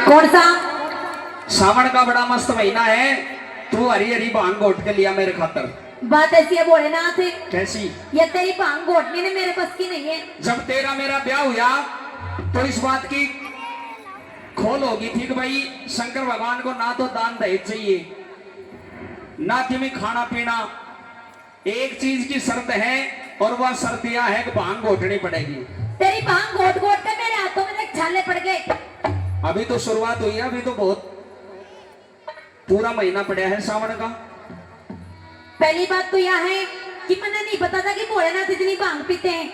कौन सा? सावन का बड़ा मस्त महीना है, तू हरी हरी भांग घोट के लिया मेरे खातर। बात ऐसी है भोलेनाथ। कैसी? ये तेरी भांग घोटने ने मेरे बस की नहीं है। जब तेरा मेरा ब्याह हुआ तो इस बात की खोल होगी थी कि भाई शंकर भगवान को ना तो दान दहेज चाहिए ना कि में खाना पीना, एक चीज की शर्त है और वह शर्त यह है कि भांग घोटनी पड़ेगी। तेरी भांग घोट घोट के मेरे हाथों में छाले पड़ गए। अभी तो शुरुआत हुई है, अभी तो बहुत पूरा महीना पड़ा है सावन का। पहली बात तो यह है कि मैंने नहीं पता था कि भोलेनाथ इतनी भांग पीते हैं।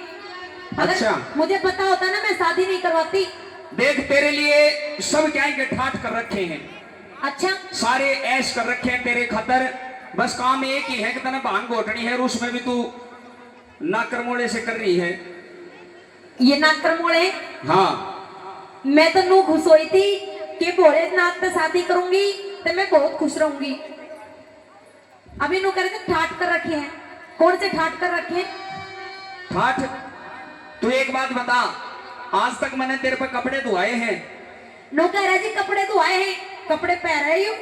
अगर अच्छा, मुझे पता होता ना मैं शादी नहीं करवाती। देख तेरे लिए सब क्या के ठाठ कर रखे हैं। अच्छा, सारे ऐश कर रखे हैं तेरे खातर। बस काम एक ही है कि तने भांग घोटनी है और उसमें भी तू नाकरमोड़े से कर रही है। ये नाकरमोड़े? हाँ, मैं तो नू खुश हुई थी कि भोलेनाथ से शादी करूंगी तो मैं बहुत खुश रहूंगी। अभी नू करे तो ठाट कर रखे हैं। कौन से ठाट कर रखे हैं? ठाठ? तू एक बात बता, आज तक मैंने तेरे पर कपड़े धुआए हैं? नो कह रहा जी कपड़े धुआए हैं, कपड़े पहन रही हूँ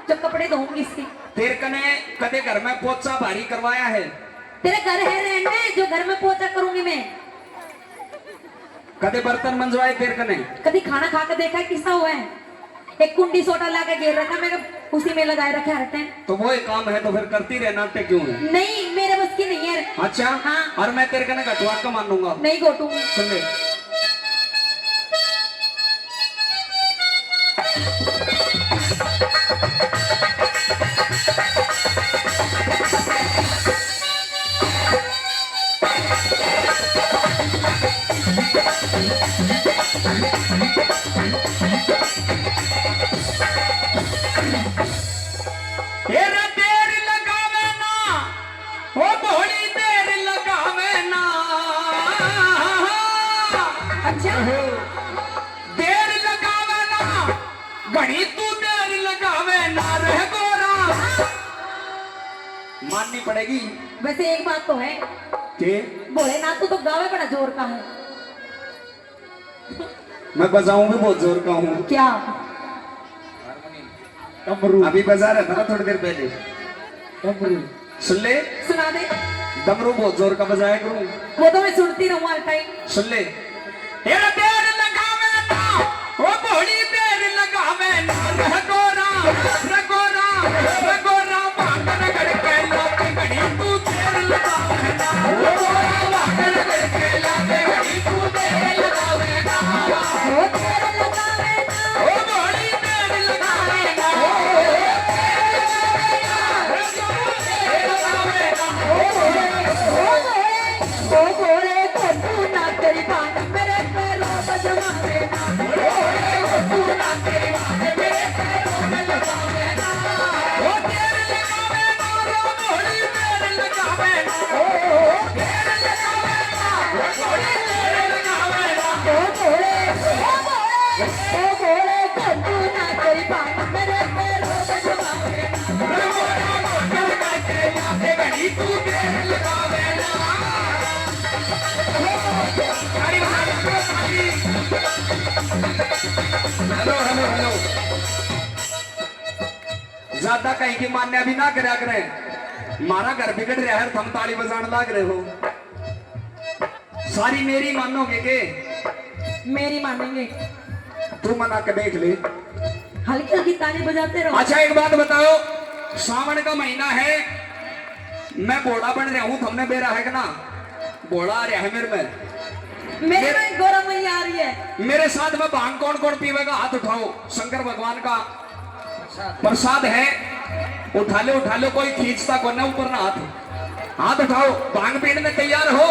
जब कपड़े धोऊंगी इसके। तेरे कने कदे घर में पोचा भारी करवाया है? तेरे घर है रहने जो घर में पोचा करूंगी मैं। कदे बर्तन मंजवाए तेरे कने? कभी खाना खा के देखा है किसा हुआ है? एक कुंडी सोटा ला के घेर रखा, मैं उसी में लगाए रखे हर टाइम। तो वो एक काम है तो फिर करती रहना नाट्य क्यों है? नहीं, मेरे बस की नहीं है। अच्छा, हाँ। और मैं तेरे कने घटवा के मान लूंगा। नहीं घोटूंगी। सुन ले, देर लगावे ना घड़ी, तू देर लगावे ना रह गोरा। माननी पड़ेगी। वैसे एक बात तो है कि भोलेनाथ तो गावे बड़ा जोर का है। मैं बजाऊं भी बहुत जोर का हूँ। क्या? अभी बजा रहा था ना थोड़ी देर पहले। सुन ले, सुना दे। डमरू बहुत जोर का बजाया करूं। वो तो मैं सुनती रहूं हर टाइम। सुन ले, तेरा देर लगावे ना ओ बड़ी देर लगावे ना रह गोरा, रह गोरा, रह गोरा। भांग रगड़ के लाते घड़ी तू देर लगावे ना ओ गोरा, भांग रगड़ के लाते घड़ी तू देर लगावे ना वो तेरे लगावे ना ओ बड़ी देर लगावे ना ओ भोले को तू ना तेरी बात मेरे पैरों पर जमावे ना। तू ना तेरी बात मेरे पैरों में लगावे ना ओ देर लगावे ना रो बड़ी देर लगावे ना ओ देर लगावे ना ओ बड़ी देर लगावे ना ओ भोले को तू ना तेरी बात मेरे पैरों पर जमावे ना। घड़ी तू देर लगावे ना। हेलो हेलो हेलो, ज्यादा कहीं की मान्य भी ना करा करें। मारा घर बिगड़ रहा है, थम ताली बजाने लग रहे हो। सारी मेरी मानोगे के? मेरी मानेंगे। तू मना के देख ले। हल्की हल्की ताली बजाते रहो। अच्छा एक बात बताओ, सावन का महीना है, मैं बोड़ा बन रहा हूँ, तुमने बेरा है कि ना? बोड़ा आ रहा है मेरे में। मेरे में गौरा मैया आ रही है। मेरे साथ में भांग कौन कौन पीवेगा? हाथ उठाओ। शंकर भगवान का प्रसाद है, उठा लो, कोई खींचता को ना ऊपर ना हाथ। हाथ उठाओ, भांग पीने में तैयार हो?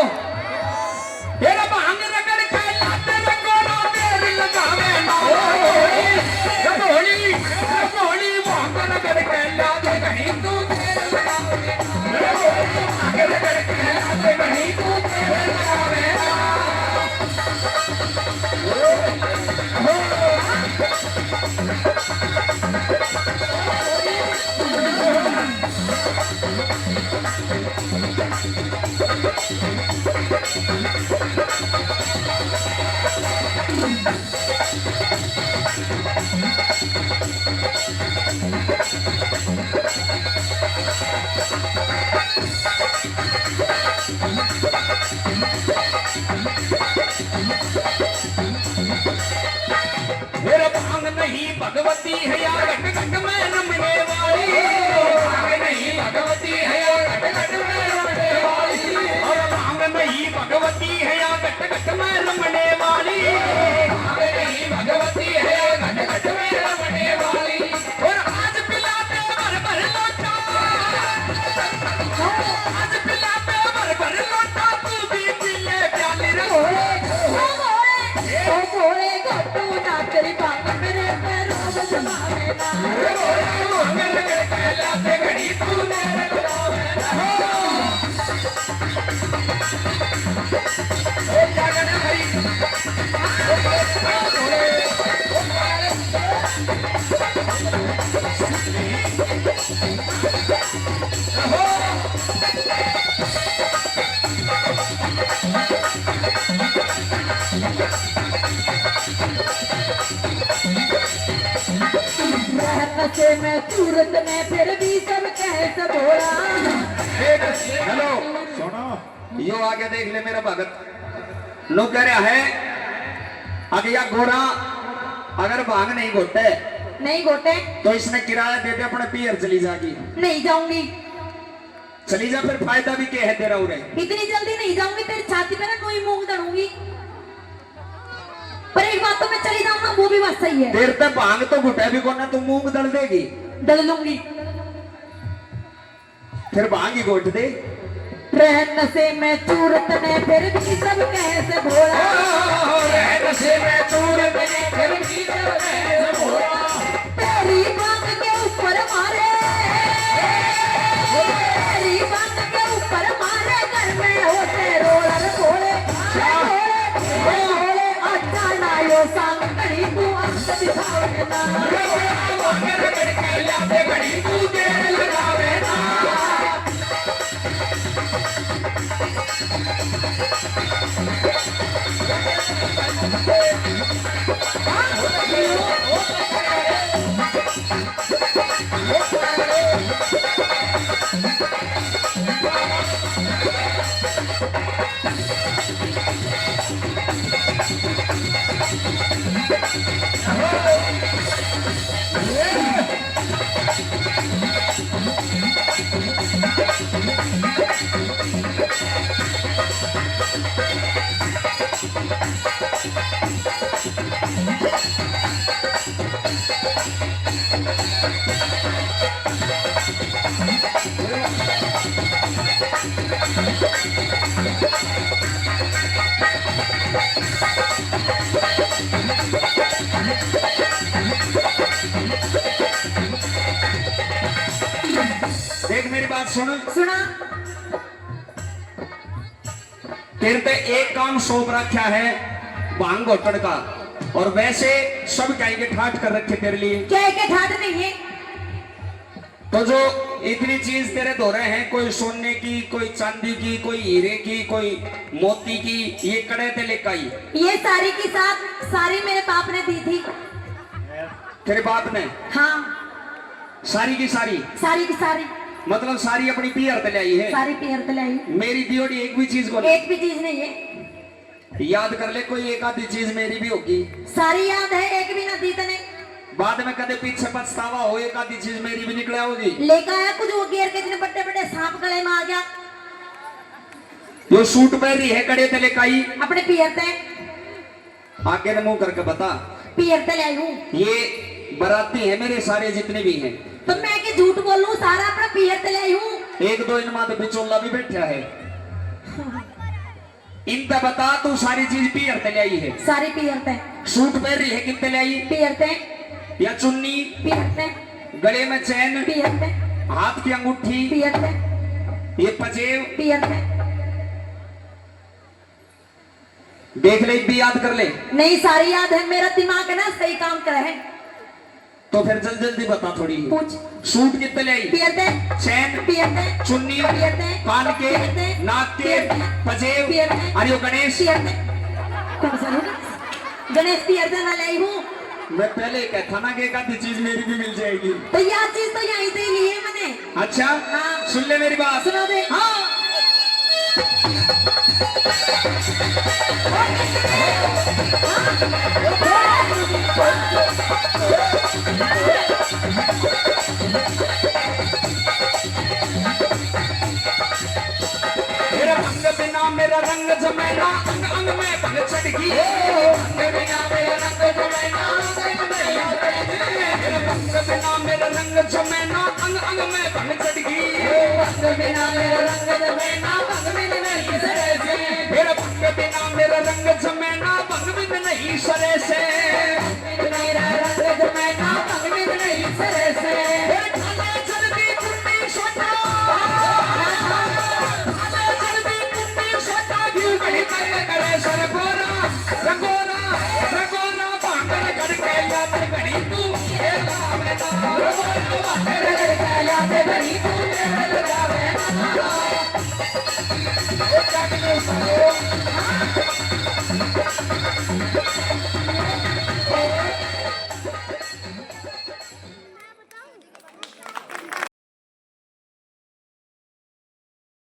तेरा भांग रगड़ के लाते रगोरा देर लगावे ना रगोली, रगोली भांग रगड़ के लाते घड़ी तू देर लगावे ना। भांग रगड़ के लाते घड़ी तू देर लगावे ना। भगवती है या घट घट में रमने वाली, भांग नहीं भगवती है या घट घट में रमने वाली, और भांग नहीं भगवती है या घट घट में रमने वाली, भांग नहीं भगवती है या घट घट में रमने वाली। और आज पिलाते भर भर लोटा, आज पिलाते भर भर लोटा, तू भी पी ले प्याली रे। ओ भोले घटू ना तेरी बात मेरे पैरों में जमावे ना। मंगल के कैलाश घड़ी तू मेरे बुलावे ना। ओ जागरण हरि रहन से मैं सूरत में फिर भी सब कैसे बोला। हेलो सुनो, यो आगे देख ले मेरा भगत। लोग कह रहा है अगर या गोरा अगर भांग नहीं घोटे नहीं गोटे तो इसने किराया दे दे अपने पियर चली जागी। नहीं जाऊंगी, चली जा, फिर फायदा भी क्या है तेरा उरे। इतनी जल्दी नहीं जाऊंगी, तेरी छाती पे ना कोई मूंग दड़ूंगी। पर एक बात तो मैं चली जाऊंगा, वो भी बात सही है। तेरे ते भांग तो घुटे भी कोना, तू मूंग दल देगी, दल लूंगी। फिर भांग ही घोट दे। रहन से मैं सूरत में फिर भी सब कैसे भोला। रहन से मैं सूरत में फिर भी सब कैसे भोला। तेरी बात के ऊपर मारे, तेरी बात के ऊपर मारे, घर में होते रोलर भोले भोले। अच्छा ना यो सांग कड़ी तू अंत दिखावे ना। मंगल के कैलाश घड़ी तू देर लगावे ना। देख मेरी बात सुन, सुना तेरे पे एक काम सौंप रखा है भांग घोटन का, और वैसे सब कहेंगे ठाट कर रखे तेरे लिए। क्या के ठाट नहीं है। तो जो इतनी चीज तेरे धोरे हैं, कोई सोने की, कोई चांदी की, कोई हीरे की, कोई मोती की, ये कड़े ते लेकर आई। ये सारी की सारी मेरे बाप ने दी थी। तेरे बाप ने? हाँ सारी की सारी? सारी की सारी मतलब सारी अपनी पियर ते लाई है? सारी पियर तलाई। मेरी दियोड़ी एक भी चीज को नहीं? एक भी चीज नहीं है। याद कर ले, कोई एक आधी चीज मेरी भी होगी। सारी याद है, एक भी ना दी तने। बाद में कदे पीछे पछतावा हो, एक आधी चीज मेरी भी निकला होगी। लेकर आया कुछ वो घेर के इतने बड़े बड़े सांप गले में आ गया। जो सूट पहन रही है कड़े ते लेकर आई, अपने पियर ते आगे ने मुंह करके बता। पियर ते लाई हूँ। ये बराती है मेरे सारे जितने भी हैं। तो मैं के झूठ बोलूं, सारा अपना पियर ते लाई हूँ। एक दो इनमां तो बिचौला भी बैठा है। इनका बता, तू सारी चीज पियर ते लाई है? सारी पियर ते। सूट पहन रही है कितने लाई? पियर ते। या चुन्नी? पियर ते। गले में चैन? पियर ते। हाथ की अंगूठी? पियर ते। ये पजेब? पियर ते। देख ले, भी याद कर ले। नहीं सारी याद है, मेरा दिमाग है ना सही काम कर है। तो फिर जल्दी जल्दी बता थोड़ी। पूछ। सूट कितने लाई? पियर ते। चैन? पियर ते। चुन्नी? पियर ते। कान के? पियर ते। नाक के? पियर ते। पजेब? पियर ते। अरे वो गणेश? पियर ते। कौन सा होगा? गणेश पियर ते ना लाई हूँ। मैं पहले ही कहता ना कि एक आधी चीज मेरी भी मिल जाएगी। तो यह चीज तो यहीं से ही ली है मैंने। अच्छा? हाँ। सुन ले मेरी बात। सुना दे। हाँ। हाँ। मेरा रंग जमेना अंग अंग में भंग चढ़गी भंग बिना मेरा रंग जमेना अंग मेरा रंग जमेना अंग अंग में भंग चढ़गी भंग बिना मेरा रंग जमेना भंग बिन नहीं सरे से फिर भंग बिना मेरा रंग जमेना भंग बिन नहीं सरे से मेरा रंग जमेना भंग बिन नहीं सरे से फिर खाले चलती कुंडी सोटा खाले चलती कुंडी सोटा क्यों कहीं कर करे सर गोरा रंगोरा रंगोरा भांगर करके याद करी तू ये लावे ना रंगोरा भांगर करके याद करी तू ये लावे ना ओ जाके